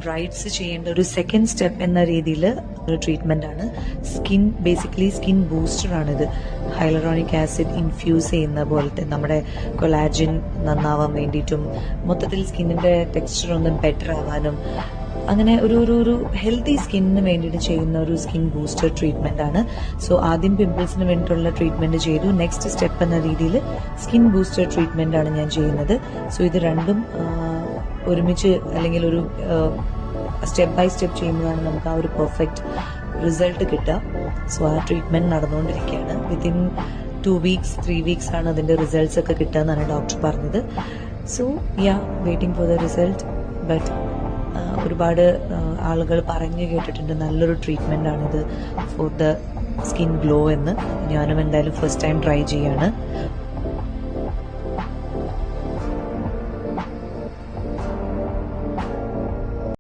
Brides ചെയ്യേണ്ട ഒരു second step എന്ന രീതിയിൽ ഒരു ട്രീറ്റ്മെന്റ് ആണ്. ബേസിക്കലി സ്കിൻ ബൂസ്റ്റർ ആണിത്. ഹൈലറോണിക് ആസിഡ് ഇൻഫ്യൂസ് ചെയ്യുന്ന പോലത്തെ നമ്മുടെ കൊളാജിൻ നന്നാവാൻ വേണ്ടിയിട്ടും മൊത്തത്തിൽ സ്കിന്നിന്റെ ടെക്സ്ചർ ഒന്ന് ബെറ്റർ ആവാനും അങ്ങനെ ഒരു ഹെൽത്തി സ്കിന്നിന് വേണ്ടിയിട്ട് ചെയ്യുന്ന ഒരു സ്കിൻ ബൂസ്റ്റർ ട്രീറ്റ്മെന്റ് ആണ്. സോ ആദ്യം പിമ്പിൾസിന് വേണ്ടിയിട്ടുള്ള ട്രീറ്റ്മെന്റ് ചെയ്തു. നെക്സ്റ്റ് സ്റ്റെപ്പ് എന്ന രീതിയിൽ സ്കിൻ ബൂസ്റ്റർ ട്രീറ്റ്മെന്റ് ആണ് ഞാൻ ചെയ്യുന്നത്. സോ ഇത് രണ്ടും ഒരുമിച്ച് അല്ലെങ്കിൽ ഒരു സ്റ്റെപ്പ് ബൈ സ്റ്റെപ്പ് ചെയ്യുമ്പോഴാണ് നമുക്ക് ആ ഒരു പെർഫെക്റ്റ് റിസൾട്ട് കിട്ടുക. സോ ആ ട്രീറ്റ്മെന്റ് നടന്നുകൊണ്ടിരിക്കുകയാണ്. വിത്തിൻ 2 weeks 3 weeks ആണ് അതിന്റെ റിസൾട്ട്സ് ഒക്കെ കിട്ടുക എന്നാണ് ഡോക്ടർ പറഞ്ഞത്. So waiting for the result. But ഒരുപാട് ആളുകൾ പറഞ്ഞു കേട്ടിട്ടുണ്ട് നല്ലൊരു ട്രീറ്റ്മെന്റ് ആണിത് ഫോർ ദ സ്കിൻ ഗ്ലോ എന്ന്. ഞാനും എന്തായാലും ഫസ്റ്റ് ടൈം ട്രൈ ചെയ്യാണ്.